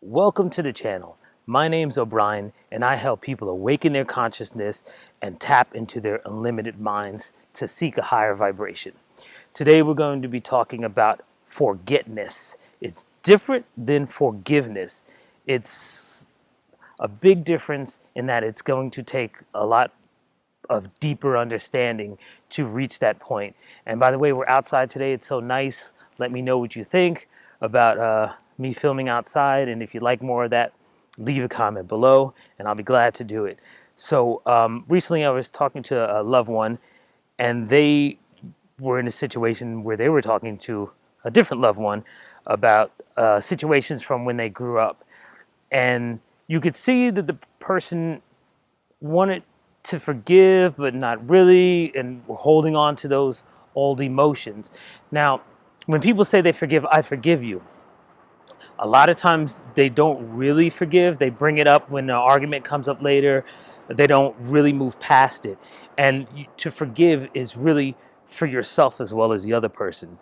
Welcome to the channel. My name's O'Brien, and I help people awaken their consciousness and tap into their unlimited minds to seek a higher vibration. Today we're going to be talking about forgetness. It's different than forgiveness. It's a big difference in that it's going to take a lot of deeper understanding to reach that point. And by the way, we're outside today. It's so nice. Let me know what you think about me filming outside. And if you'd like more of that, leave a comment below and I'll be glad to do it. So recently I was talking to a loved one, and they were in a situation where they were talking to a different loved one about situations from when they grew up. And you could see that the person wanted to forgive, but not really, and we're holding on to those old emotions. Now, when people say they forgive, I forgive you, a lot of times they don't really forgive. They bring it up when an argument comes up later. They don't really move past it. And to forgive is really for yourself as well as the other person,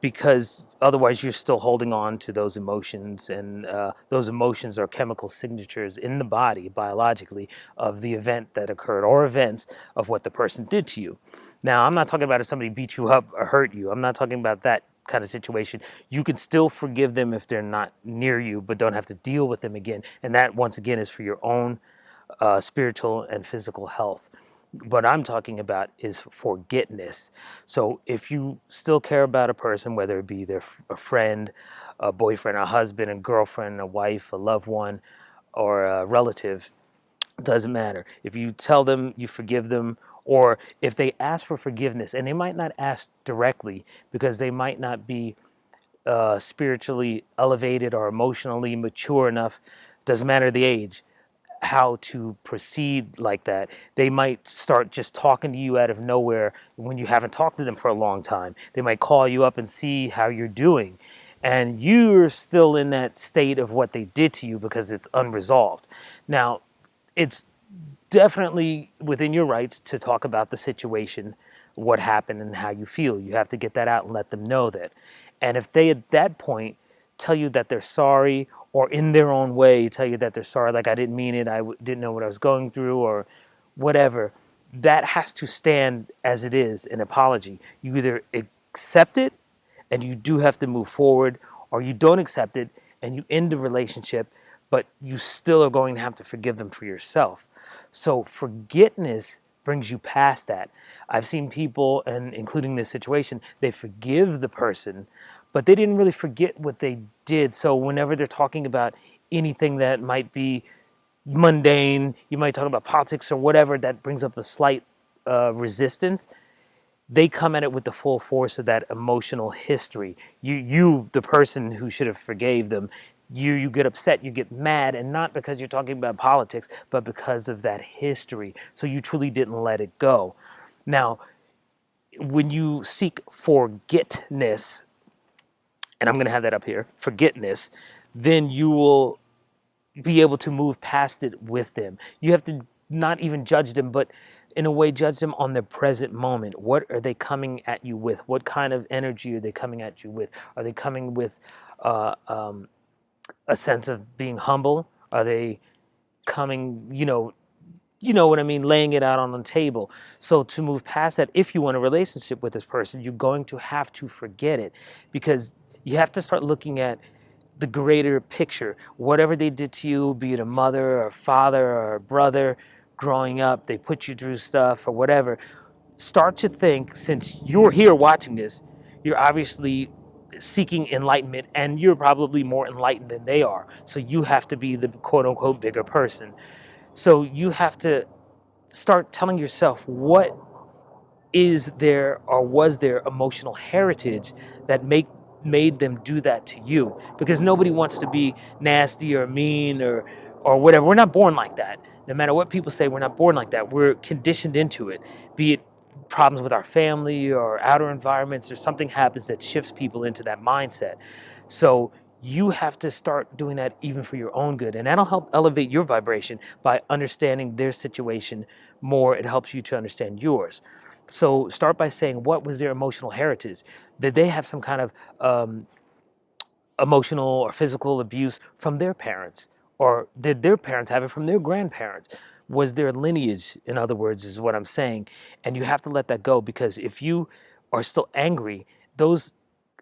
because otherwise you're still holding on to those emotions, and those emotions are chemical signatures in the body biologically of the event that occurred or events of what the person did to you. Now, I'm not talking about if somebody beat you up or hurt you. I'm not talking about that kind of situation. You can still forgive them if they're not near you, but don't have to deal with them again. And that, once again, is for your own spiritual and physical health. What I'm talking about is forgetness. So if you still care about a person, whether it be a friend, a boyfriend, a husband, a girlfriend, a wife, a loved one, or a relative, doesn't matter. If you tell them you forgive them, or if they ask for forgiveness, and they might not ask directly because they might not be spiritually elevated or emotionally mature enough, doesn't matter the age, how to proceed like that. They might start just talking to you out of nowhere when you haven't talked to them for a long time. They might call you up and see how you're doing. And you're still in that state of what they did to you because it's unresolved. Now, it's definitely within your rights to talk about the situation, what happened, and how you feel. You have to get that out and let them know that. And if they at that point tell you that they're sorry, or in their own way tell you that they're sorry, like I didn't mean it, didn't know what I was going through, or whatever, that has to stand as it is, an apology. You either accept it and you do have to move forward, or you don't accept it and you end the relationship, but you still are going to have to forgive them for yourself. So forgiveness brings you past that. I've seen people, and including this situation, they forgive the person, but they didn't really forget what they did. So whenever they're talking about anything that might be mundane, you might talk about politics or whatever that brings up a slight resistance, they come at it with the full force of that emotional history. The person who should have forgave them, you get upset, you get mad, and not because you're talking about politics, but because of that history. So you truly didn't let it go. Now, when you seek forgetness, and I'm going to have that up here, forgetness, then you will be able to move past it with them. You have to not even judge them, but in a way judge them on their present moment. What are they coming at you with? What kind of energy are they coming at you with? Are they coming with a sense of being humble? Are they coming, you know what I mean, laying it out on the table? So to move past that, if you want a relationship with this person, you're going to have to forget it, because you have to start looking at the greater picture. Whatever they did to you, be it a mother or a father or a brother growing up, they put you through stuff or whatever, start to think, since you're here watching this, you're obviously seeking enlightenment, and you're probably more enlightened than they are. So you have to be the quote unquote bigger person. So you have to start telling yourself, what is there or was there emotional heritage that made them do that to you? Because nobody wants to be nasty or mean or whatever. We're not born like that. No matter what people say, we're not born like that. We're conditioned into it, be it problems with our family or outer environments, or something happens that shifts people into that mindset. So you have to start doing that even for your own good, and that'll help elevate your vibration by understanding their situation more. It helps you to understand yours. So start by saying, what was their emotional heritage? Did they have some kind of emotional or physical abuse from their parents? Or did their parents have it from their grandparents? Was their lineage, in other words, is what I'm saying. And you have to let that go, because if you are still angry, those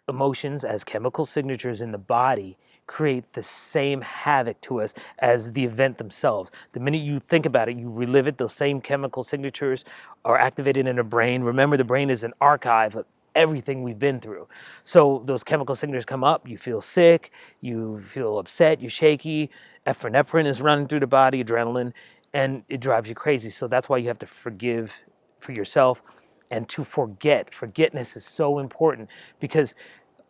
emotions as chemical signatures in the body create the same havoc to us as the event themselves. The minute you think about it, you relive it, those same chemical signatures are activated in the brain. Remember, the brain is an archive of everything we've been through. So those chemical signatures come up, you feel sick, you feel upset, you're shaky, epinephrine is running through the body, adrenaline, and it drives you crazy. So that's why you have to forgive for yourself and to forget. Forgetness is so important, because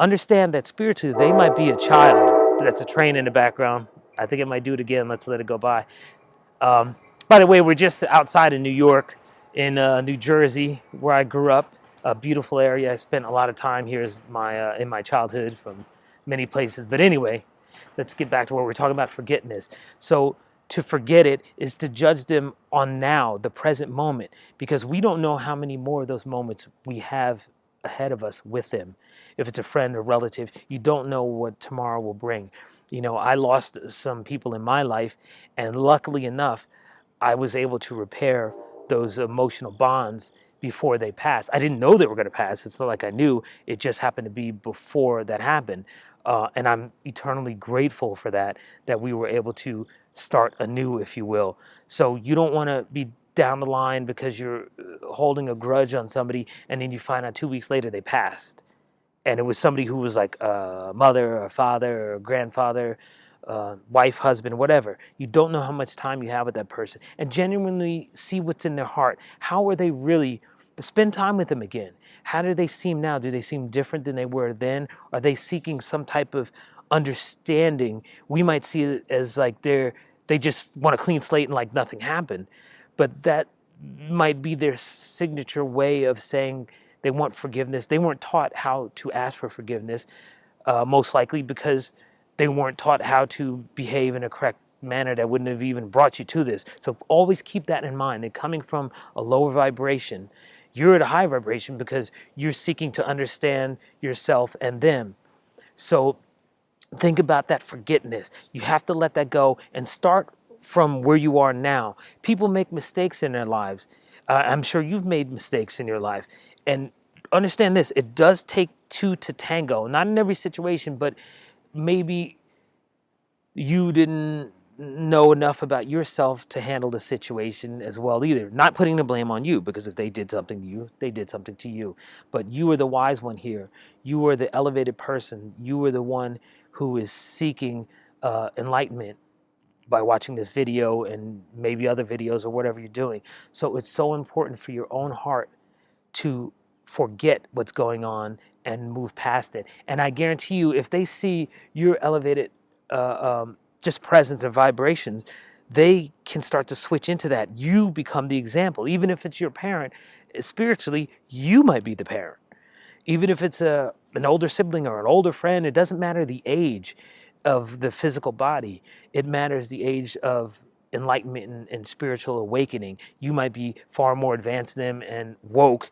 understand that spiritually they might be a child. That's a train in the background. I think it might do it again. Let's let it go by. Um, by the way, we're just outside of New York, in New Jersey, where I grew up. A beautiful area. I spent a lot of time here as in my childhood from many places. But anyway, let's get back to what we're talking about, forgetness. So to forget it is to judge them on now, the present moment, because we don't know how many more of those moments we have ahead of us with them. If it's a friend or relative, you don't know what tomorrow will bring. You know, I lost some people in my life, and luckily enough, I was able to repair those emotional bonds before they passed. I didn't know they were going to pass. It's not like I knew. It just happened to be before that happened. And I'm eternally grateful for that we were able to start anew, if you will. So you don't want to be down the line because you're holding a grudge on somebody, and then you find out 2 weeks later they passed. And it was somebody who was like a mother or a father or a grandfather, wife, husband, whatever. You don't know how much time you have with that person. And genuinely see what's in their heart. How are they really? Spend time with them again. How do they seem now? Do they seem different than they were then? Are they seeking some type of understanding? We might see it as like they just want a clean slate and like nothing happened. But that might be their signature way of saying they want forgiveness. They weren't taught how to ask for forgiveness, most likely because they weren't taught how to behave in a correct manner that wouldn't have even brought you to this. So always keep that in mind. They're coming from a lower vibration. You're at a high vibration because you're seeking to understand yourself and them. So think about that forgetness. You have to let that go and start from where you are now. People make mistakes in their lives. I'm sure you've made mistakes in your life. And understand this, it does take two to tango. Not in every situation, but maybe you didn't know enough about yourself to handle the situation as well either. Not putting the blame on you, because if they did something to you, they did something to you. But you are the wise one here. You are the elevated person. You are the one who is seeking enlightenment by watching this video and maybe other videos or whatever you're doing. So it's so important for your own heart to forget what's going on and move past it. And I guarantee you, if they see your elevated just presence and vibrations, they can start to switch into that. You become the example. Even if it's your parent, spiritually, you might be the parent. Even if it's an older sibling or an older friend, it doesn't matter the age of the physical body. It matters the age of enlightenment and spiritual awakening. You might be far more advanced than them and woke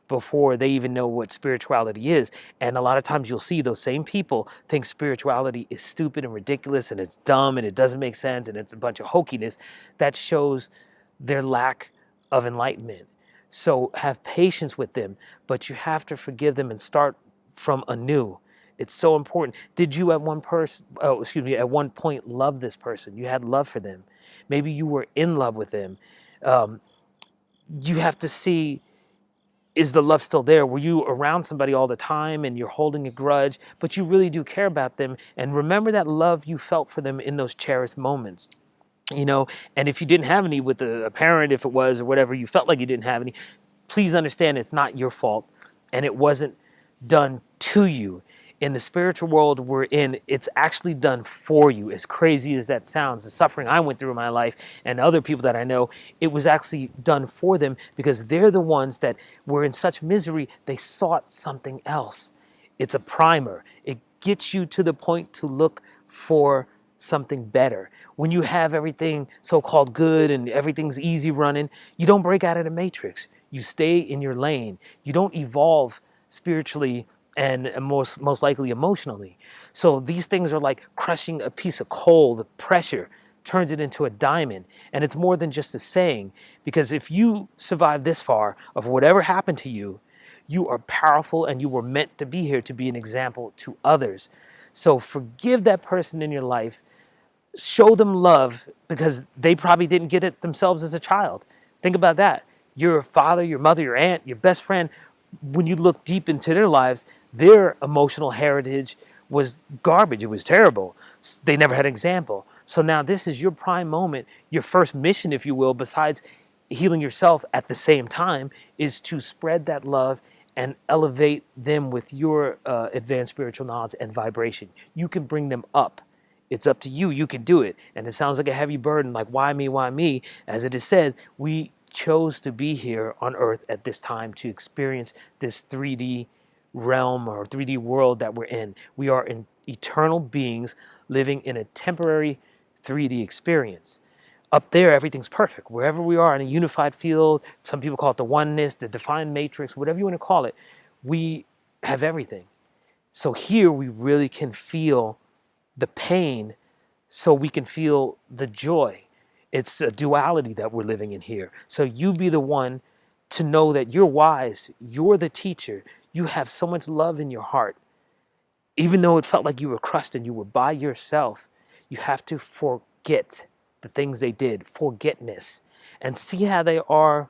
before they even know what spirituality is. And a lot of times you'll see those same people think spirituality is stupid and ridiculous and it's dumb and it doesn't make sense and it's a bunch of hokiness. That shows their lack of enlightenment. So have patience with them, but you have to forgive them and start from anew. It's so important. Did you at one point love this person? You had love for them. Maybe you were in love with them. You have to see, is the love still there? Were you around somebody all the time and you're holding a grudge, but you really do care about them? And remember that love you felt for them in those cherished moments. You know, and if you didn't have any with a parent, if it was or whatever, you felt like you didn't have any, please understand it's not your fault and it wasn't done to you. In the spiritual world we're in, it's actually done for you. As crazy as that sounds, the suffering I went through in my life and other people that I know, it was actually done for them because they're the ones that were in such misery, they sought something else. It's a primer. It gets you to the point to look for something better. When you have everything so-called good and everything's easy running, you don't break out of the matrix. You stay in your lane. You don't evolve spiritually and most likely emotionally. So these things are like crushing a piece of coal. The pressure turns it into a diamond, and it's more than just a saying, because if you survive this far of whatever happened to you, you are powerful and you were meant to be here to be an example to others. So forgive that person in your life, show them love, because they probably didn't get it themselves as a child. Think about that. Your father, your mother, your aunt, your best friend, when you look deep into their lives, their emotional heritage was garbage. It was terrible. They never had an example. So now this is your prime moment. Your first mission, if you will, besides healing yourself at the same time, is to spread that love and elevate them with your advanced spiritual knowledge and vibration. You can bring them up. It's up to you. You can do it. And it sounds like a heavy burden, like, why me, why me? As it is said, we chose to be here on earth at this time to experience this 3D realm or 3D world that we're in. We are eternal beings living in a temporary 3D experience. Up there, everything's perfect. Wherever we are in a unified field, some people call it the oneness, the defined matrix, whatever you want to call it, we have everything. So here we really can feel the pain so we can feel the joy. It's a duality that we're living in here. So you be the one to know that you're wise, you're the teacher, you have so much love in your heart. Even though it felt like you were crushed and you were by yourself, you have to forget the things they did, forgetness, and see how they are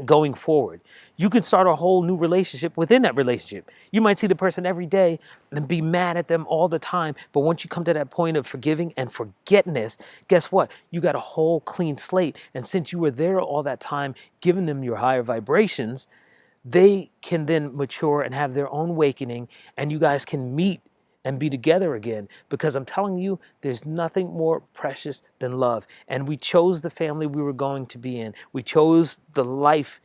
going forward. You can start a whole new relationship within that relationship. You might see the person every day and be mad at them all the time, but once you come to that point of forgiving and forgetness, guess what? You got a whole clean slate. And since you were there all that time, giving them your higher vibrations, they can then mature and have their own awakening, and you guys can meet and be together again. Because I'm telling you, there's nothing more precious than love. And we chose the family we were going to be in. We chose the life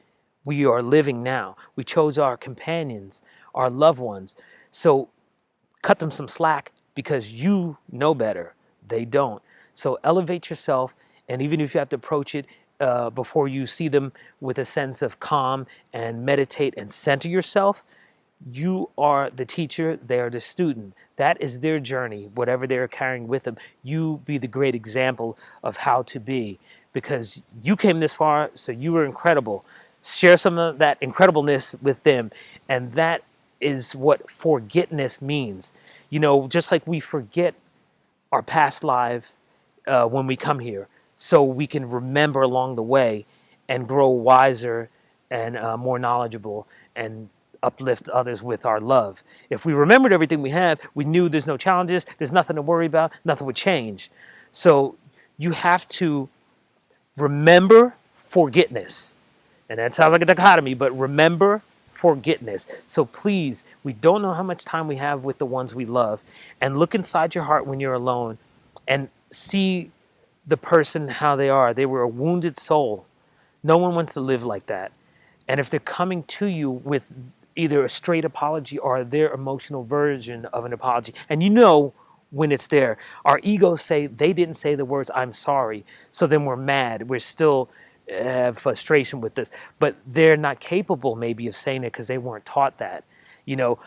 we are living now. We chose our companions, our loved ones. So cut them some slack, because you know better. They don't. So elevate yourself, and even if you have to approach it before you see them with a sense of calm, and meditate and center yourself, you are the teacher, they are the student. That is their journey, whatever they're carrying with them. You be the great example of how to be, because you came this far, so you were incredible. Share some of that incredibleness with them, and that is what forgetness means. You know, just like we forget our past life when we come here, so we can remember along the way and grow wiser and more knowledgeable and uplift others with our love. If we remembered everything we have, we knew there's no challenges, there's nothing to worry about, nothing would change. So you have to remember forgetness. And that sounds like a dichotomy, but remember forgetness. So please, we don't know how much time we have with the ones we love. And look inside your heart when you're alone and see the person how they are. They were a wounded soul. No one wants to live like that. And if they're coming to you with either a straight apology or their emotional version of an apology, and you know when it's there, our egos say they didn't say the words "I'm sorry," so then we're mad. We're still have frustration with this, but they're not capable maybe of saying it because they weren't taught that. You know,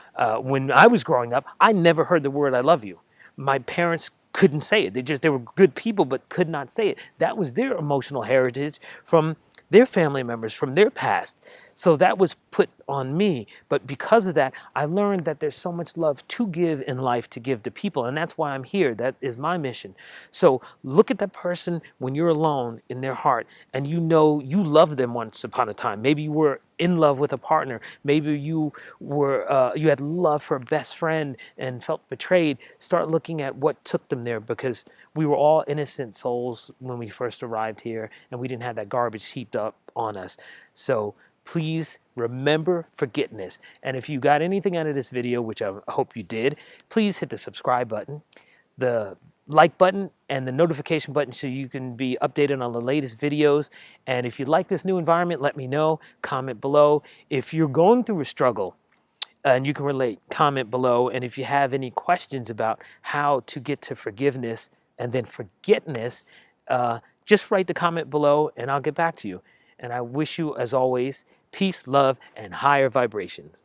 when I was growing up, I never heard the word "I love you." My parents couldn't say it. They were good people, but could not say it. That was their emotional heritage from their family members, from their past. So that was put on me. But because of that, I learned that there's so much love to give in life, to give to people. And that's why I'm here. That is my mission. So look at that person when you're alone in their heart, and you know you loved them once upon a time. Maybe you were in love with a partner. Maybe you were you had love for a best friend and felt betrayed. Start looking at what took them there, because we were all innocent souls when we first arrived here, and we didn't have that garbage heaped up on us. So please remember forgetness. And if you got anything out of this video, which I hope you did, please hit the subscribe button, the like button, and the notification button so you can be updated on the latest videos. And if you like this new environment, let me know. Comment below. If you're going through a struggle and you can relate, comment below. And if you have any questions about how to get to forgiveness and then forgetness, just write the comment below and I'll get back to you. And I wish you, as always, peace, love, and higher vibrations.